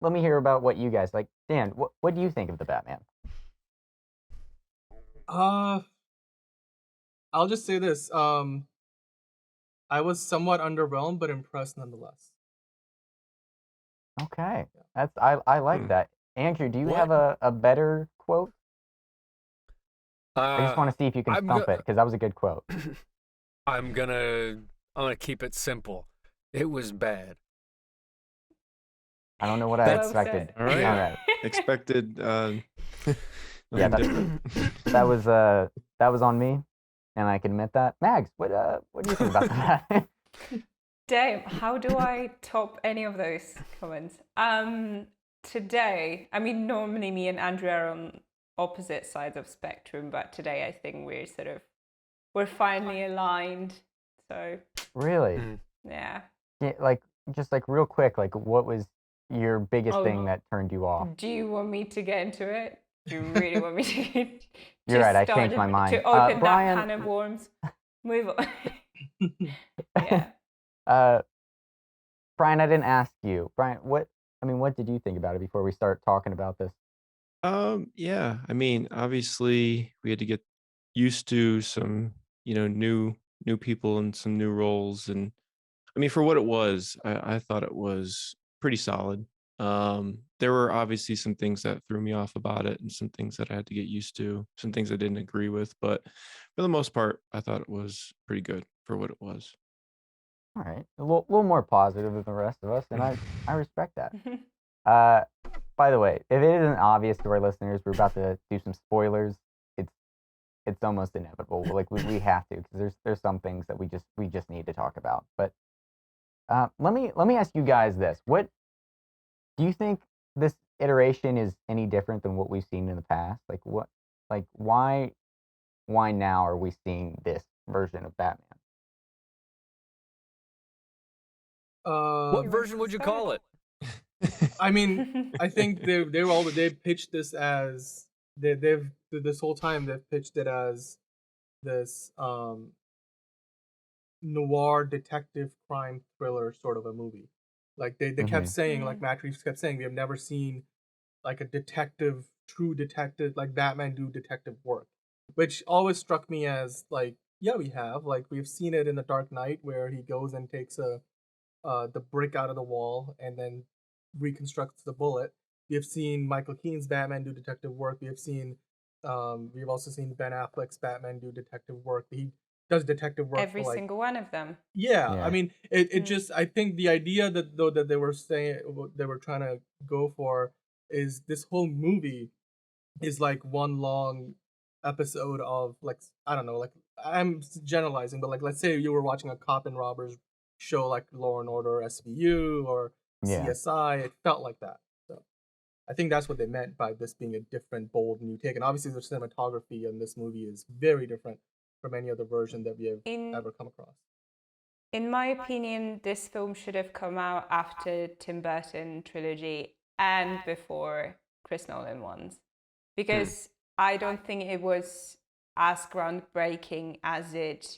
let me hear about what you guys like. Dan, what do you think of the Batman? Uh, I'll just say this. I was somewhat underwhelmed, but impressed nonetheless. Okay, I like that. Andrew, do you have What? a better quote? I just Uh, want to see if you can I'm stump it because that was a good quote. I'm gonna keep it simple. It was bad. I don't know what I Well expected. said. All right. All right. Expected Yeah, different. that was on me, and I can admit that. Mags, what do you think about that? Damn, how do I top any of those comments? Today, I mean, normally me and Andrew are on opposite sides of spectrum, but today I think we're finally aligned. So Really? yeah. Yeah, like just like real quick, like what was your biggest thing that turned you off? Do you want me to get into it? Do you really want me to? You're right. I changed my mind. To open Brian, that can of worms. Move on. Yeah. Brian, I didn't ask you. Brian, what did you think about it before we start talking about this? Yeah. I mean, obviously we had to get used to some, new people and some new roles. And I mean, for what it was, I thought it was pretty solid. There were obviously some things that threw me off about it and some things that I had to get used to, some things I didn't agree with, but for the most part, I thought it was pretty good for what it was. All right, a little more positive than the rest of us, and I respect that. By the way, if it isn't obvious to our listeners, we're about to do some spoilers. It's almost inevitable. Like we have to because there's some things that we just need to talk about. But let me ask you guys this: what do you think this iteration is any different than what we've seen in the past? Like why now are we seeing this version of Batman? What version would you call it? I mean, I think they pitched this as they've this whole time they've pitched it as this noir detective crime thriller sort of a movie. Like they kept saying, like Matt Reeves kept saying, we have never seen like a true detective, like Batman do detective work, which always struck me as like, yeah, we have. Like we've seen it in The Dark Knight where he goes and takes the brick out of the wall and then reconstructs the bullet. We have seen Michael Keaton's Batman do detective work. We've also seen Ben Affleck's Batman do detective work. He does detective work Every for like single one of them. yeah. Yeah. I mean it just I think the idea that they were saying they were trying to go for is this whole movie is like one long episode of like I don't know, like I'm generalizing, but like let's say you were watching a cop and robbers show like Law and Order SVU or Yeah. CSI. It felt like that. So I think that's what they meant by this being a different, bold new take. And obviously the cinematography in this movie is very different from any other version that we have ever come across. In my opinion, this film should have come out after Tim Burton trilogy and before Chris Nolan ones, because I don't think it was as groundbreaking as it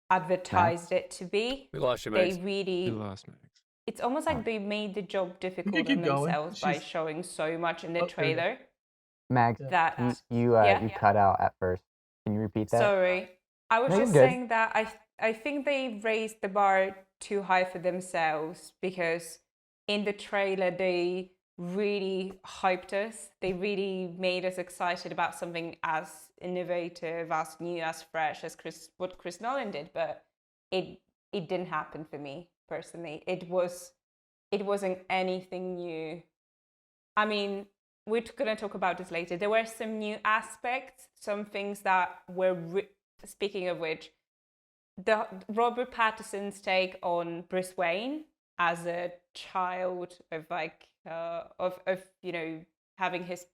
advertised it to be. We lost you, They Max. really, We lost Max. it's almost like they made the job difficult on keep going. themselves by showing so much in the Oh, there you go. trailer. Max, That you cut out at first. Can you repeat that? Sorry. I was No, you're just good. saying that I think they raised the bar too high for themselves, because in the trailer they really hyped us. They really made us excited about something as innovative, as new, as fresh as what Chris Nolan did, but it didn't happen for me personally. It wasn't anything new. I mean, we're going to talk about this later. There were some new aspects, some things that were, speaking of which, the Robert Pattinson's take on Bruce Wayne as a child of like, of having his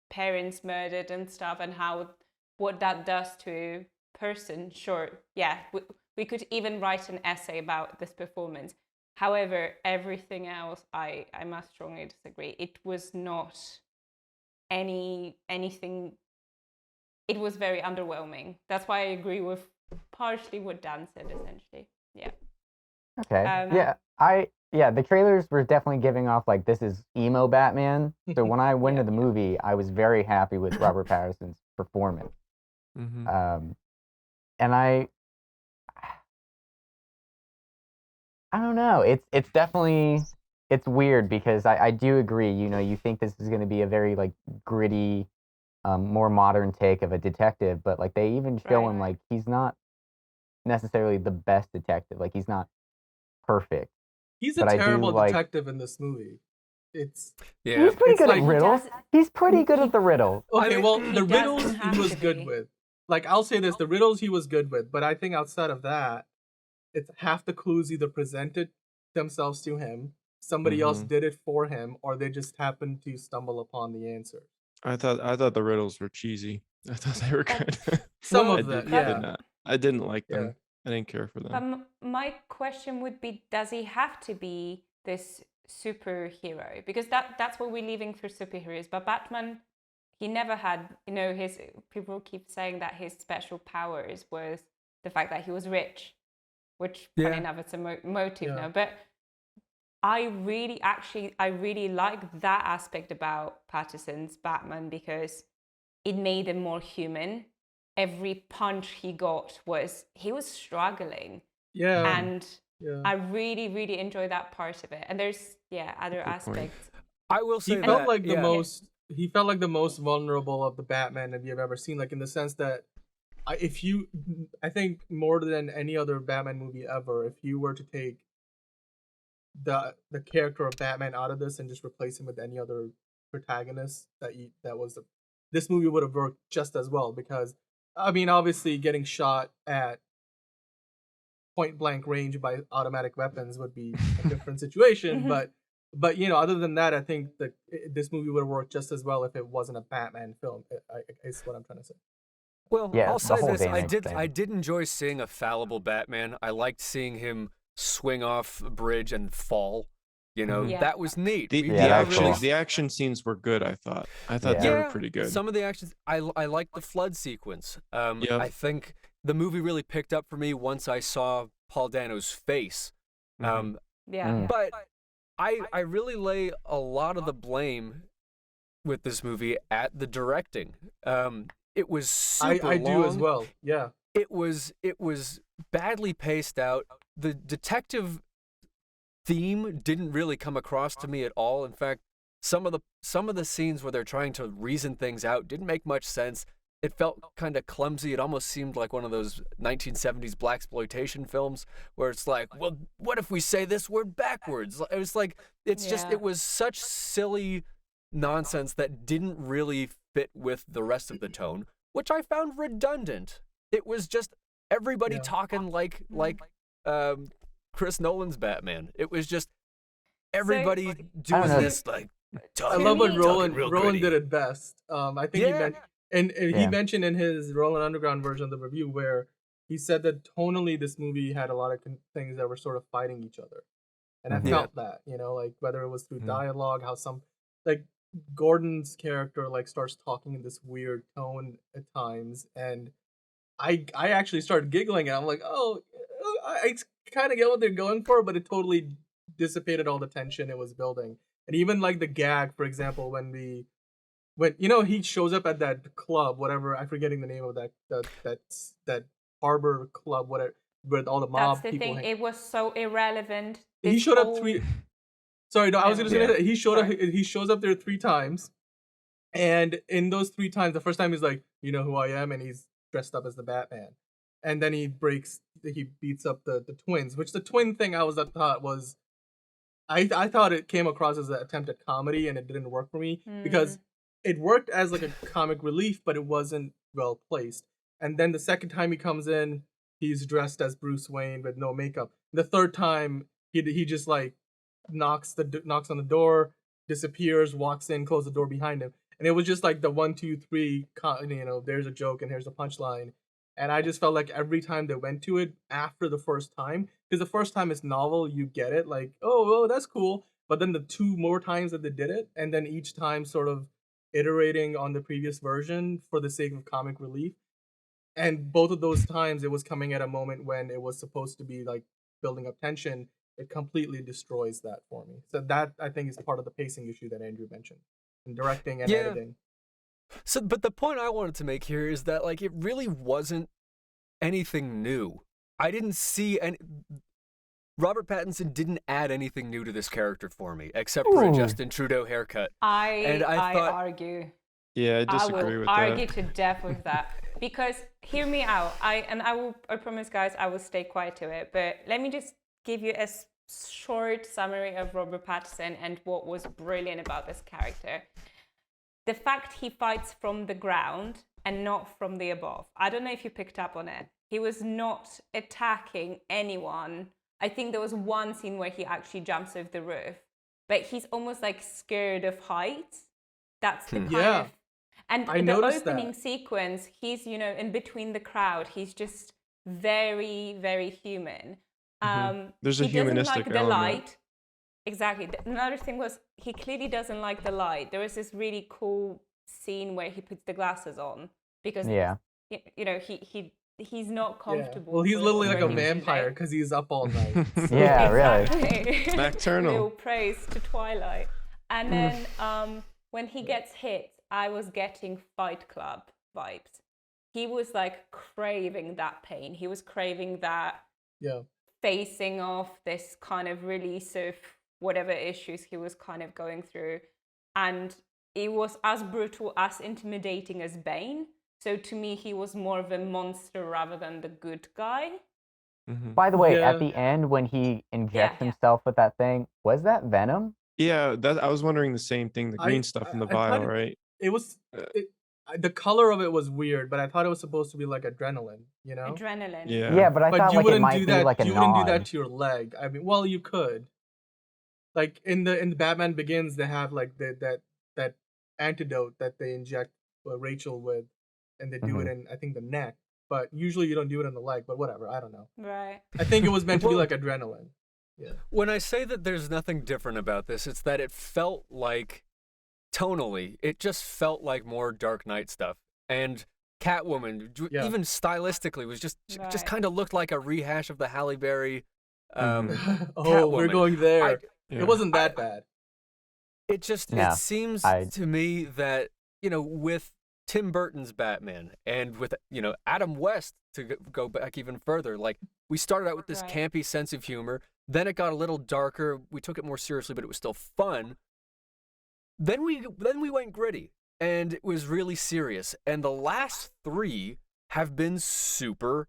parents murdered and stuff, and what that does to a person. Sure, yeah, we could even write an essay about this performance. However, everything else, I must strongly disagree. It was not anything. It was very underwhelming. That's why I agree with partially what Dan said, essentially. Yeah. Okay. Yeah, I yeah, the trailers were definitely giving off like this is emo Batman. So when I went to the movie, I was very happy with Robert Pattinson's performance. Mm-hmm. And I don't know. It's definitely it's weird because I do agree. You know, you think this is going to be a very like gritty, more modern take of a detective, but like they even show him like he's not necessarily the best detective. Like he's not perfect. He's a But I do terrible like- detective in this movie. It's Yeah. He's pretty It's good like- at riddles. He's pretty good at the riddles. okay. mean, Well, he the riddles doesn't have he was to good be. with. Like I'll say this: the riddles he was good with. But I think outside of that, it's half the clues either presented themselves to him, somebody else Mhm. did it for him, or they just happened to stumble upon the answer. I thought the riddles were cheesy. I thought they were good. Some I of them, did yeah. not. I didn't like them. Yeah. I didn't care for But them. my question would be, does he have to be this superhero? Because that's what we're leaving for superheroes. But Batman, he never had, you know, his people keep saying that his special powers was the fact that he was rich, which funny Yeah. enough, it's a motive Yeah. now. But I really like that aspect about Pattinson's Batman because it made him more human. Every punch he got he was struggling. Yeah. And Yeah. I really, really enjoy that part of it. And there's other Good point. aspects. I will He say felt that, like the yeah. most. He felt like the most vulnerable of the Batman that you've ever seen. Like in the sense that, I think more than any other Batman movie ever, if you were to take the character of Batman out of this and just replace him with any other protagonist this movie would have worked just as well, because I mean obviously getting shot at point blank range by automatic weapons would be a different situation, but you know, other than that, I think that this movie would have worked just as well if it wasn't a Batman film. Is what I'm trying to say. Well, Yeah, I'll the say whole this: Xanax I thing. did enjoy seeing a fallible Batman. I liked seeing him swing off a bridge and fall. You know, Yeah. that was neat. The, We the Yeah, never that's action really cool. the action scenes were good. I thought Yeah. they were pretty good. Some of the actions, I liked the flood sequence. Yep. I think the movie really picked up for me once I saw Paul Dano's face. Mhm. Yeah. But I really lay a lot of the blame with this movie at the directing. It was super I do as long. well. Yeah. It was badly paced out. The detective theme didn't really come across to me at all. In fact, some of the scenes where they're trying to reason things out didn't make much sense. It felt kind of clumsy. It almost seemed like one of those 1970s blaxploitation films where it's like, well, what if we say this word backwards? It was like Yeah. it was such silly nonsense that didn't really fit with the rest of the tone, which I found redundant. It was just everybody Yeah. talking like Chris Nolan's Batman. It was just everybody doing know. this like I talking, love when talking Roland real Roland gritty. did it best. I think he Yeah. meant, and he Yeah. mentioned in his Rolan Underground version of the review where he said that tonally this movie had a lot of things that were sort of fighting each other, and I Mhm. felt that, you know, like whether it was through Mhm. dialogue, how some like Gordon's character like starts talking in this weird tone at times, and I actually started giggling, and I'm like, oh, I kind of get what they're going for, but it totally dissipated all the tension it was building. And even like the gag, for example, when you know he shows up at that club, whatever, I'm forgetting the name of that harbor club, whatever, with all the mob That's the people. thing. It was so irrelevant. He This showed up whole- 3. Sorry, no, I was just gonna Yeah. say he Sorry. he shows up there 3 times, and in those 3 times, the first time he's like, "You know who I am," and he's dressed up as the Batman, and then he beats up the twins. Which the twin thing I thought was, I thought it came across as an attempt at comedy, and it didn't work for me because it worked as like a comic relief, but it wasn't well placed. And then the second time he comes in, he's dressed as Bruce Wayne with no makeup. The third time, he just like knocks on the door, disappears, walks in, closes the door behind him, and it was just like the 1, 2, 3. You know, there's a joke and here's a punchline, and I just felt like every time they went to it after the first time, because the first time it's novel, you get it, like oh that's cool, but then the 2 more times that they did it, and then each time sort of iterating on the previous version for the sake of comic relief. And both of those times, it was coming at a moment when it was supposed to be like building up tension, it completely destroys that for me. So that I think is part of the pacing issue that Andrew mentioned in directing and editing. So, but the point I wanted to make here is that like it really wasn't anything new. I didn't see any. Robert Pattinson didn't add anything new to this character for me, except for a Justin Trudeau haircut. I thought, argue. Yeah, I disagree with that. I will argue to death with that. Because hear me out. I promise, guys, I will stay quiet to it. But let me just give you a short summary of Robert Pattinson and what was brilliant about this character. The fact he fights from the ground and not from the above. I don't know if you picked up on it. He was not attacking anyone. I think there was one scene where he actually jumps off the roof, but he's almost like scared of heights. That's the kind of... And the opening sequence, he's, in between the crowd. He's just very, very human. There's a humanistic element. Light. Exactly. Another thing was he clearly doesn't like the light. There was this really cool scene where he puts the glasses on because he's not comfortable. Well, he's literally like a vampire because he's up all night. Yeah, really. Nocturnal. Little praise to Twilight. And then when he gets hit, I was getting Fight Club vibes. He was like craving that pain. He was craving that facing off this kind of release of whatever issues he was kind of going through. And it was as brutal, as intimidating as Bane. So to me, he was more of a monster rather than the good guy. By the way, at the end when he injects himself with that thing, was that venom? Yeah, I was wondering the same thing. The green stuff in the vial, right? It was the color of it was weird, but I thought it was supposed to be like adrenaline, Adrenaline. Yeah, but I thought like it might be like a you wouldn't do that to your leg. I mean, well, you could. Like in the Batman Begins, they have like that antidote that they inject Rachel with, and they do it in I think the neck. But usually you don't do it in the leg. But whatever, I don't know. Right. I think it was meant to be like adrenaline. Yeah. When I say that there's nothing different about this, it's that it felt like, tonally, it just felt like more Dark Knight stuff. And Catwoman, even stylistically, was just kind of looked like a rehash of the Halle Berry. We're going there. It wasn't that bad. It just it seems to me that with Tim Burton's Batman and with Adam West, to go back even further, like we started out with this campy sense of humor, then it got a little darker, we took it more seriously, but it was still fun. Then we went gritty, and it was really serious, and the last three have been super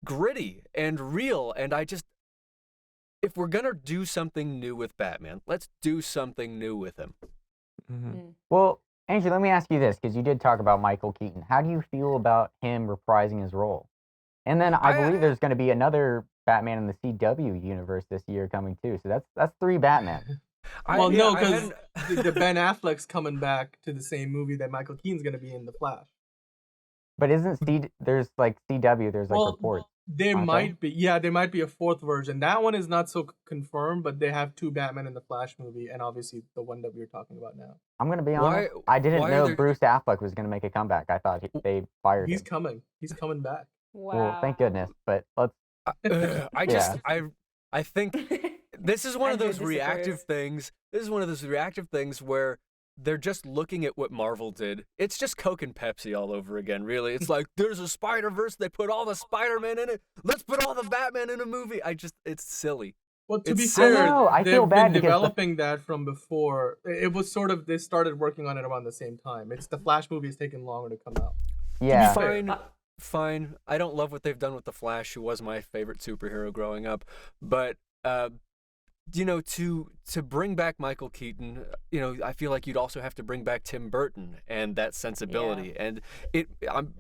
gritty and real, and if we're gonna do something new with Batman, let's do something new with him. Well, Andrew, let me ask you this, because you did talk about Michael Keaton. How do you feel about him reprising his role? And then I believe there's going to be another Batman in the CW universe this year coming too. So that's 3 Batman. No, because the Ben Affleck's coming back to the same movie that Michael Keaton's going to be in, The Flash. But there's like CW, there's like reports. There might be a 4th version. That one is not so confirmed, but they have 2 Batman in the Flash movie, and obviously the one that we're talking about now. I'm gonna be honest. I didn't know Bruce Affleck was gonna make a comeback. I thought they fired him. He's coming. He's coming back. Wow. Well, thank goodness. But let's. I think this is one of those reactive things. This is one of those reactive things where they're just looking at what Marvel did. It's just Coke and Pepsi all over again, really. It's like, there's a Spider-Verse, they put all the Spider-Man in it. Let's put all the Batman in a movie. It's silly. Well, to be fair, they've been developing that from before. It was sort of, they started working on it around the same time. It's the Flash movie is taking longer to come out. Yeah. Fine. I don't love what they've done with the Flash, who was my favorite superhero growing up. But, to bring back Michael Keaton, I feel like you'd also have to bring back Tim Burton and that sensibility. Yeah. And I'm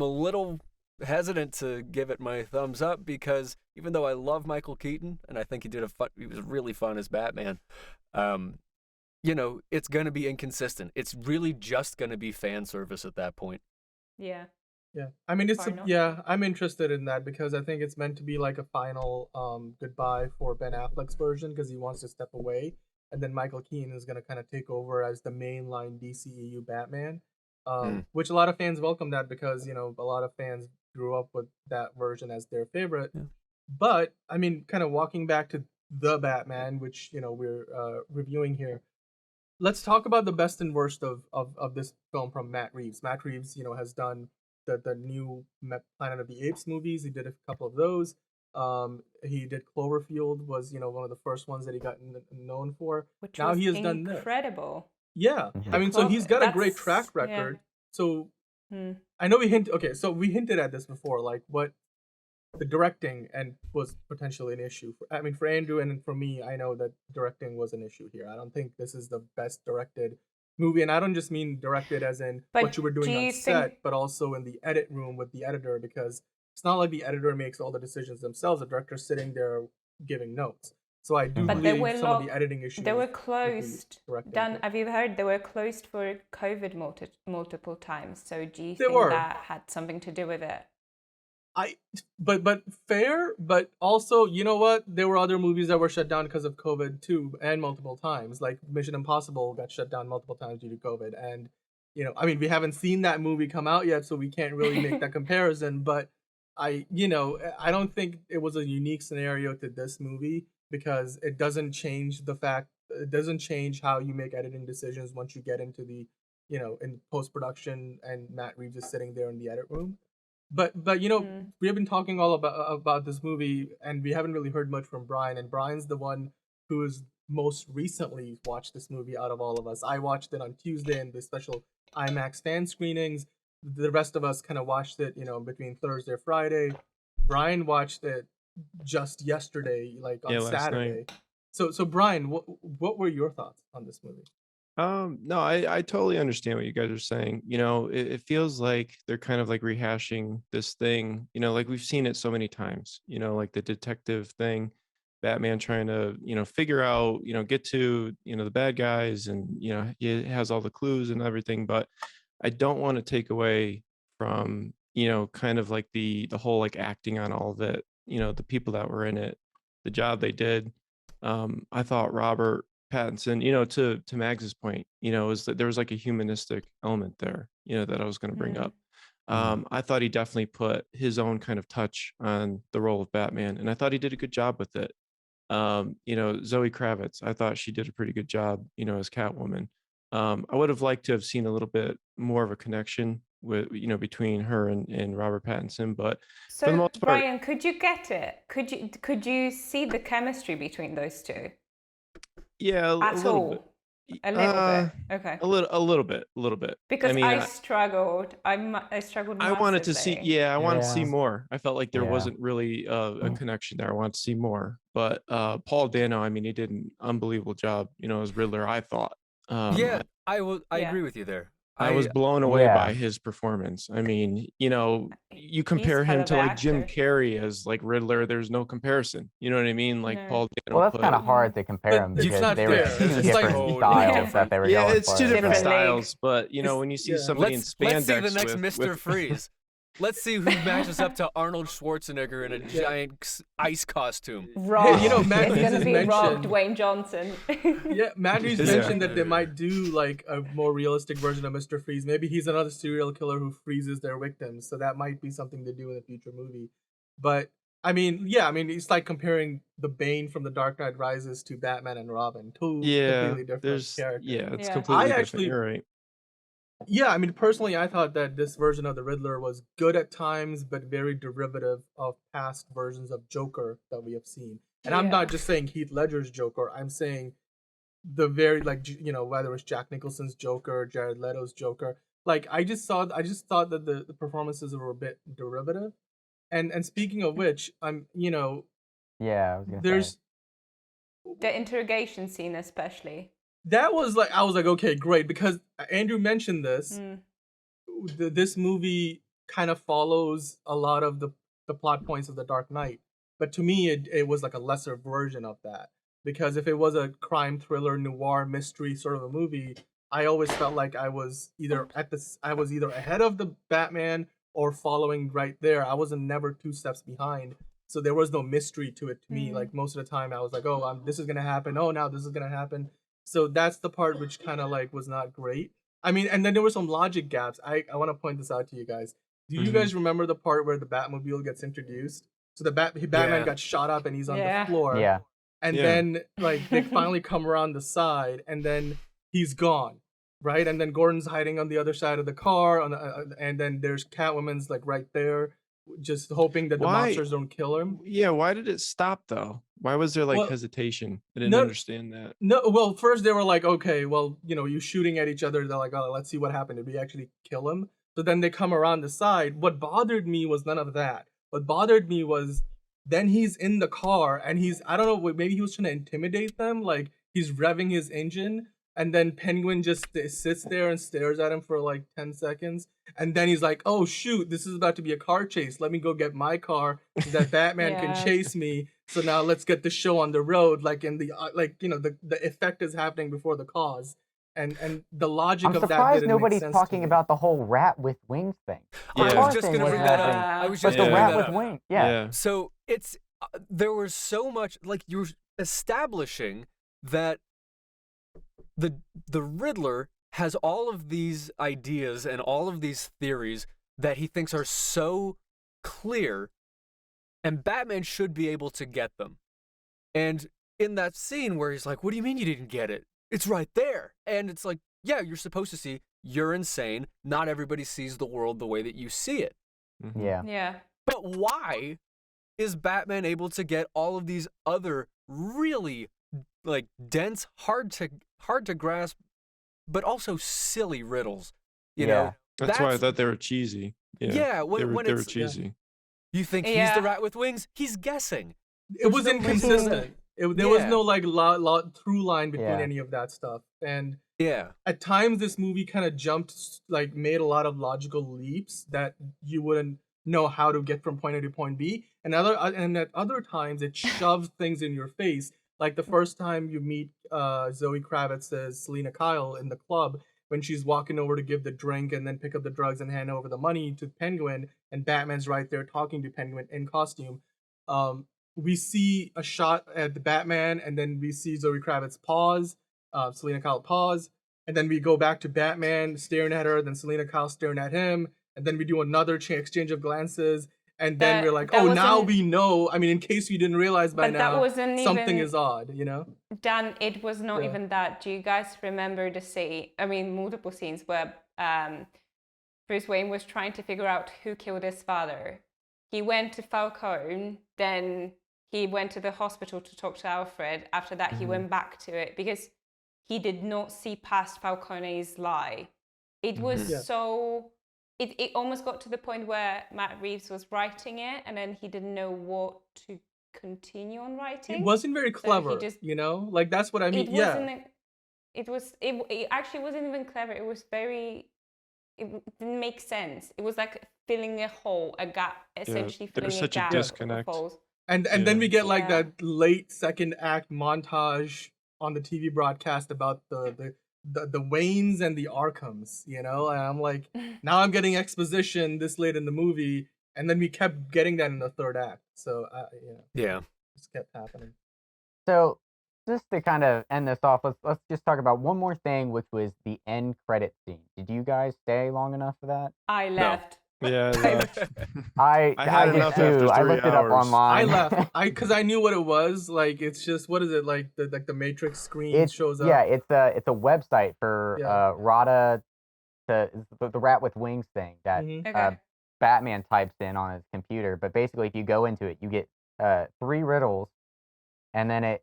a little hesitant to give it my thumbs up because even though I love Michael Keaton and I think he was really fun as Batman, it's going to be inconsistent. It's really just going to be fan service at that point. Yeah. Yeah, I mean I'm interested in that because I think it's meant to be like a final goodbye for Ben Affleck's version because he wants to step away, and then Michael Keaton is gonna kind of take over as the mainline DCEU Batman, which a lot of fans welcome that because a lot of fans grew up with that version as their favorite. Yeah. But I mean, kind of walking back to The Batman, which we're reviewing here. Let's talk about the best and worst of this film from Matt Reeves. Matt Reeves, has done the new Planet of the Apes movies. He did a couple of those. He did Cloverfield, was one of the first ones that he got known for. Which now was he has done this. incredible. Yeah, I mean, so he's got a great track record. So I know we hinted. Okay, so we hinted at this before, like what the directing and was potentially an issue. For Andrew and for me, I know that directing was an issue here. I don't think this is the best directed movie, and I don't just mean directed as in what you were doing on set, but also in the edit room with the editor, because it's not like the editor makes all the decisions themselves. The director's sitting there giving notes. So I do believe some of the editing issues. They were closed. Dan, have you heard they were closed for COVID multiple times? So do you think that had something to do with it? But fair, but also, you know what? There were other movies that were shut down because of COVID too, and multiple times. Like Mission Impossible got shut down multiple times due to COVID, and we haven't seen that movie come out yet, so we can't really make that comparison. But I don't think it was a unique scenario to this movie, because it doesn't change how you make editing decisions once you get into the in post production and Matt Reeves is sitting there in the edit room. But we have been talking all about this movie, and we haven't really heard much from Brian, and Brian's the one who has most recently watched this movie out of all of us. I watched it on Tuesday in the special IMAX fan screenings. The rest of us kind of watched it between Thursday and Friday. Brian watched it just yesterday, like on Saturday. So Brian, what were your thoughts on this movie? No, I totally understand what you guys are saying. It feels like they're kind of like rehashing this thing, like we've seen it so many times, like the detective thing, Batman trying to, figure out, get to, the bad guys, and, he has all the clues and everything. But I don't want to take away from, kind of like the whole like acting on all of it, the people that were in it, the job they did. I thought Robert Pattinson, to Mags's point, is that there was like a humanistic element there, that I was going to bring up. I thought he definitely put his own kind of touch on the role of Batman, and I thought he did a good job with it. Zoe Kravitz, I thought she did a pretty good job, as Catwoman. I would have liked to have seen a little bit more of a connection with, between her and Robert Pattinson, but so for the most part, Brian, could you get it? Could you see the chemistry between those two? Yeah, a little bit. A little bit. Okay. A little bit. Because I struggled. I struggled. I wanted to see. Yeah, I wanted to see more. I felt like there Yeah. wasn't really a connection there. I wanted to see more. But Paul Dano, I mean, he did an unbelievable job. As Riddler, I thought. I agree with you there. I was blown away by his performance. I mean, you compare him to like Jim Carrey as like Riddler, there's no comparison. You know what I mean? Like Paul Dano. Well, that's kind of hard to compare them because they were two It's different like- styles that they were going for. It's two different Different styles, but when you see somebody in spandex, let's see the next with, Mr. Freeze. Let's see who matches up to Arnold Schwarzenegger in a giant ice costume. Rob. Matt It's Reeves gonna be mentioned- Rob Dwayne Johnson. Yeah, Matt Reeves mentioned that they might do like a more realistic version of Mr. Freeze. Maybe he's another serial killer who freezes their victims, so that might be something to do in a future movie. But I mean, it's like comparing the Bane from The Dark Knight Rises to Batman and Robin, two completely different characters. It's completely different. You're right. Yeah, I mean, personally, I thought that this version of the Riddler was good at times, but very derivative of past versions of Joker that we have seen. And I'm not just saying Heath Ledger's Joker. I'm saying the very, whether it's Jack Nicholson's Joker, Jared Leto's Joker. Like, I just thought that the performances were a bit derivative. And speaking of which, I was gonna there's say. The interrogation scene, especially. That was like, I was like, okay, great, because Andrew mentioned this. This movie kind of follows a lot of the plot points of The Dark Knight, but to me, it was like a lesser version of that. Because if it was a crime thriller, noir, mystery sort of a movie, I always felt like I was either ahead of the Batman or following right there. I wasn't never 2 steps behind. So there was no mystery to it to me. Like most of the time I was like, oh, this is going to happen. Oh, now this is going to happen. So that's the part which kind of like was not great. I mean, and then there were some logic gaps. I want to point this out to you guys. Do you guys remember the part where the Batmobile gets introduced? So the Batman got shot up and he's on the floor. Yeah. and Yeah. then like they finally come around the side, and then he's gone, right? And then Gordon's hiding on the other side of the car, and then there's Catwoman's like right there, just hoping that the Why- monsters don't kill him. Yeah, why did it stop though? Why was there like Well, hesitation? I didn't no- understand that. No, well, first they were like, okay, well, you shooting at each other. They're like, oh, let's see what happened. Did we actually kill him? So then they come around the side. What bothered me was none of that. What bothered me was then he's in the car and I don't know, maybe he was trying to intimidate them. Like he's revving his engine, and then Penguin just sits there and stares at him for like 10 seconds. And then he's like, oh, shoot, this is about to be a car chase. Let me go get my car so that Batman can Yes. chase me. So now let's get the show on the road. Like in the the effect is happening before the cause, and the logic I'm of that surprised didn't nobody's make sense to talking me. about the whole rat with wings thing. Yeah. I car was just thing gonna was bring that up. happening, I was but just the gonna rat bring with that up. wings, yeah. So it's there was so much, like, you're establishing that the Riddler has all of these ideas and all of these theories that he thinks are so clear, and Batman should be able to get them. And in that scene where he's like, what do you mean you didn't get it? It's right there. And it's like, yeah, you're supposed to see, you're insane. Not everybody sees the world the way that you see it. Mhm. Yeah. Yeah. But why is Batman able to get all of these other really like dense, hard to grasp, but also silly riddles? You know, That's why I thought they were cheesy. Yeah, yeah, when they were it's cheesy. you think he's Yeah. the rat with wings, he's guessing. It was no reason inconsistent. There was Yeah. no like through line between Yeah. any of that stuff. And Yeah, at times this movie kind of jumped, like made a lot of logical leaps that you wouldn't know how to get from point A to point B. And at other times it shoved things in your face. Like the first time you meet Zoe Kravitz's Selena Kyle in the club, when she's walking over to give the drink and then pick up the drugs and hand over the money to Penguin, and Batman's right there talking to Penguin in costume. We see a shot at the Batman, and then we see Zoe Kravitz pause, Selena Kyle pause, and then we go back to Batman staring at her, then Selena Kyle staring at him, and then we do another exchange of glances, and then we're like, that oh, now wasn't- we know. I mean, in case you didn't realize by But that now, wasn't something even- is odd, you know? Dan, it was not Yeah. even that. Do you guys remember the scene? I mean, multiple scenes where Bruce Wayne was trying to figure out who killed his father. He went to Falcone, then he went to the hospital to talk to Alfred. After that, he went back to it because he did not see past Falcone's lie. It was Yeah. so... It almost got to the point where Matt Reeves was writing it, and then he didn't know what to continue on writing. It wasn't very he clever, just- you know? Like, that's what I mean. It Yeah. wasn't. It actually wasn't even clever. It was very. It didn't make sense. It was like filling a hole, a gap, essentially there was filling a such a gap. disconnect. Of holes. And then Yeah. we get like Yeah. that late second act montage on the TV broadcast about the Waynes and the Arkhams, you know? And I'm like, now I'm getting exposition this late in the movie, and then we kept getting that in the third act. So yeah. it just kept happening. So just to kind of end this off, let's just talk about one more thing, which was the end credit scene. Did you guys stay long enough for that? I left. Yeah, I left. I had did enough too. after I 3 looked it up hours. online. I left because I knew what it was. Like, it's just, what is it, like the Matrix screen It's shows up. yeah, it's a website for Yeah. Rada, the rat with wings thing that Mhm. Okay. Batman types in on his computer. But basically, if you go into it, you get 3 riddles, and then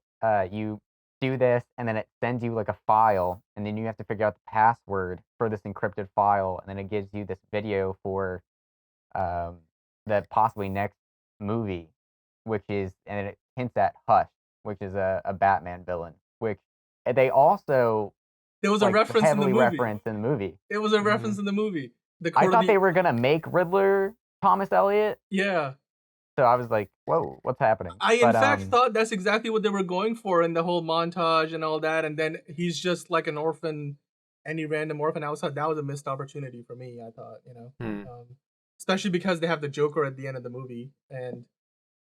you do this, and then it sends you like a file, and then you have to figure out the password for this encrypted file, and then it gives you this video for the possibly next movie, which is, and it hints at Hush, which is a Batman villain, which they also There was a like, reference in the heavily movie. reference in the movie. It was a reference in the movie. The I Court of thought the- they were gonna make Riddler Thomas Elliot, Yeah. so I was like, "Whoa, what's happening?" I in But, fact thought that's exactly what they were going for in the whole montage and all that, and then he's just like an orphan, any random orphan. I was thought that was a missed opportunity for me. I thought, especially because they have the Joker at the end of the movie, and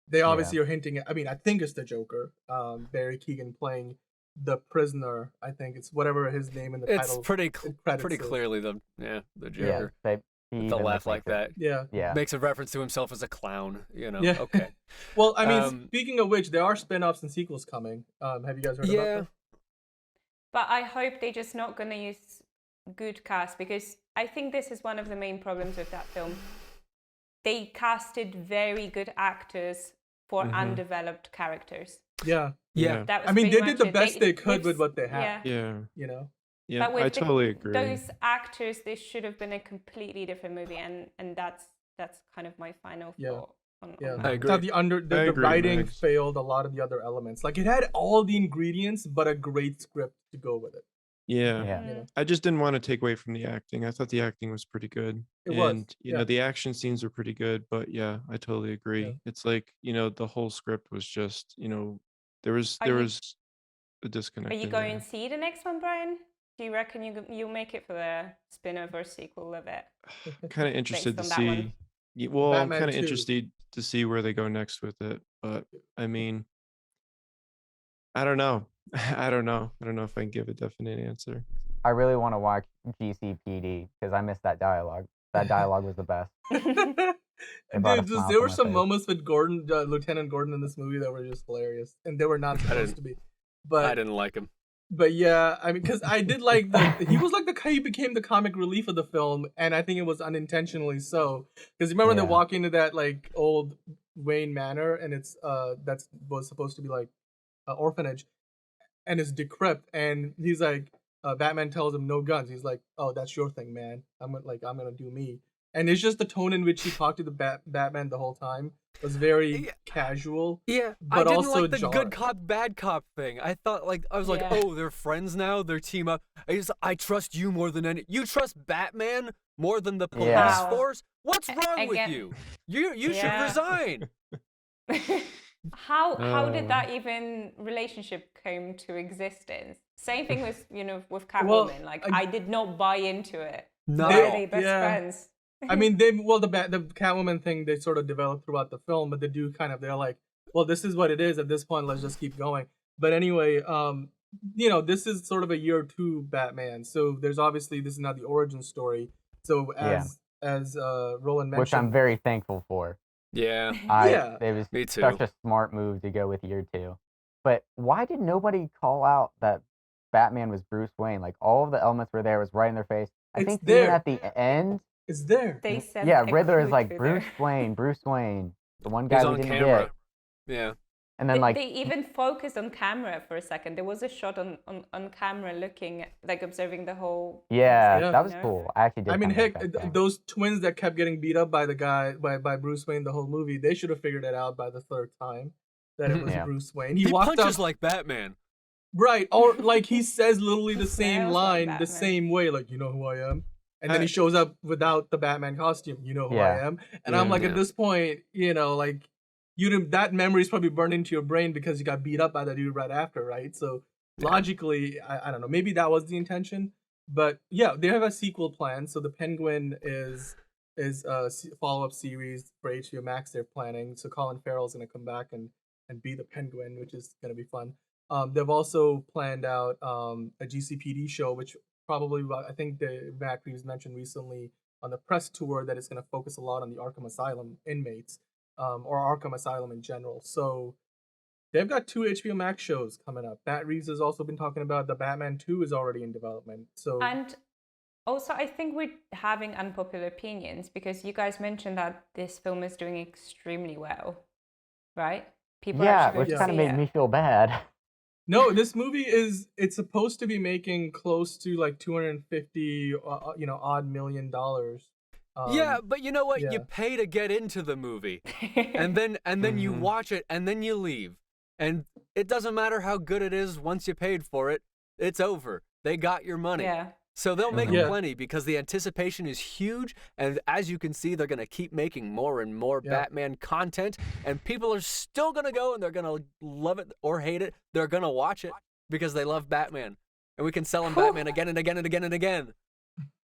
they obviously are hinting at. I mean, I think it's the Joker, Barry Keoghan playing the prisoner. I think it's whatever his name in the It's title. pretty credits pretty it. clearly the yeah, Joker. He The even laugh makes like that. Yeah. Makes a reference to himself as a clown, you know. Yeah. Okay. Well, I mean, speaking of which, there are spin-offs and sequels coming. Have you guys heard about them? But I hope they're just not going to use good cast, because I think this is one of the main problems with that film. They casted very good actors for undeveloped characters. Yeah. That was I mean, pretty they did the much it. best they could with what they had. Yeah. You know? Yeah, But with I totally agree. those actors, this should have been a completely different movie, and that's kind of my final thought. Yeah, I agree. thought the agree, writing Max. failed a lot of the other elements. Like, it had all the ingredients, but a great script to go with it. Yeah. Yeah. You know? I just didn't want to take away from the acting. I thought the acting was pretty good. It was, And, you know, the action scenes were pretty good, but yeah, I totally agree. Yeah. It's like, you know, the whole script was just, you know, there was a disconnect. Are you in going there. to see the next one, Brian? Do you reckon you'll make it for the spin-off or sequel of it? Kind of interested to Based on that one. see. Well, I'm Batman kind of 2. interested to see where they go next with it, but I mean, I don't know. I don't know if I can give a definite answer. I really want to watch GCPD because I missed that dialogue. That dialogue was the best. brought a Dude, smile there to were my some face. moments with Gordon, Lieutenant Gordon, in this movie that were just hilarious, and they were not supposed to be. I But didn't like him. But yeah, I mean, because I did like he was like he became the comic relief of the film, and I think it was unintentionally so. Because remember they Yeah. walk into that like old Wayne Manor, and it's was supposed to be like an orphanage, and it's decrepit, and he's like, Batman tells him no guns. He's like, oh, that's your thing, man. I'm gonna do me. And it's just the tone in which he talked to the Batman the whole time was very casual. Yeah, but I didn't also like the jarring. good cop, bad cop thing. I thought, I was like, Yeah. oh, they're friends now. They're team up. I trust you more than any. You trust Batman more than the police Yeah. force? What's wrong with Again- you? You should Yeah. resign. How did that even relationship come to existence? Same thing with with Catwoman. Well, I did not buy into it. No. Why are they best Yeah. friends? I mean, the Catwoman thing they sort of developed throughout the film, but they're like, well, this is what it is at this point. Let's just keep going. But anyway, this is sort of a year two Batman. So there's obviously this is not the origin story. So as Roland mentioned, Which I'm very thankful for. Yeah, It was me too. such a smart move to go with year two. But why did nobody call out that Batman was Bruce Wayne? Like all of the elements were there, it was right in their face. I It's think there. even at the end, it's there. They said yeah, a Riddler is clue like to Bruce there. Wayne, the one guy He's we on didn't camera. get. Yeah. And then They even focused on camera for a second. There was a shot on camera looking, observing the whole. yeah, Yeah. that was You know? cool. I actually did. I mean, kinda like heck, that thing. those twins that kept getting beat up by the guy by Bruce Wayne the whole movie, they should have figured it out by the third time that it was Yeah. Bruce Wayne. He walked punches up, like Batman. right, or like he says literally the same Sounds like line Batman. the same way, like, you know who I am, and then he shows up without the Batman costume. You know who I am, and I'm like, Yeah. at this point, like that memory's probably burned into your brain because you got beat up by that dude right after, right? So logically, I don't know, maybe that was the intention, but yeah, they have a sequel plan. So the Penguin is a follow-up series for HBO Max they're planning. So Colin Farrell's gonna come back and be the Penguin, which is gonna be fun. They've also planned out a GCPD show, which probably I think Matt Reeves mentioned recently on the press tour that it's gonna focus a lot on the Arkham Asylum inmates, or Arkham Asylum in general. So they've got 2 HBO Max shows coming up. Matt Reeves has also been talking about the Batman 2 is already in development. So And also, I think we're having unpopular opinions because you guys mentioned that this film is doing extremely well, right? People Yeah, actually which go to kind of see made it. me feel bad. no, this movie it's supposed to be making close to like 250 odd $1 million. Yeah, but you know what? yeah. You pay to get into the movie, and then you watch it, and then you leave, and it doesn't matter how good it is. Once you paid for it, it's over. They got your money. Yeah. So they'll make Yeah. plenty because the anticipation is huge, and as you can see, they're gonna keep making more and more Yeah. Batman content, and people are still gonna go and they're gonna love it or hate it. They're gonna watch it because they love Batman, and we can sell them Batman again and again and again and again.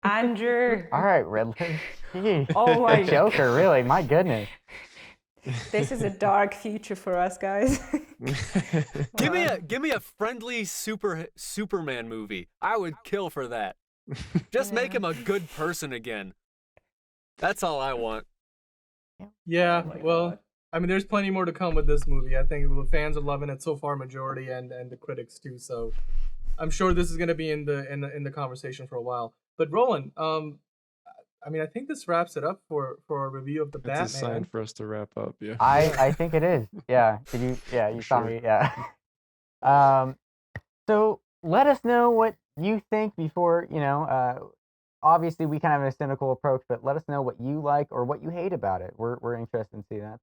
Andrew, All right, Riddler. Gee, Oh my the Joker, really? My goodness. this is a dark future for us, guys. Give me a friendly Superman movie. I would kill for that. Just make him a good person again. That's all I want. Yeah, Oh my well, God. I mean, there's plenty more to come with this movie. I think the fans are loving it so far, majority, and the critics too. So I'm sure this is going to be in the conversation for a while. But Roland, I mean, I think this wraps it up for our review of the It's a sign Batman. for us to wrap up. Yeah. I think it is. Yeah. Did you? Yeah, you saw Sure. me. Yeah. So let us know what you think before, obviously we kind of have a cynical approach, but let us know what you like or what you hate about it. We're interested in seeing that.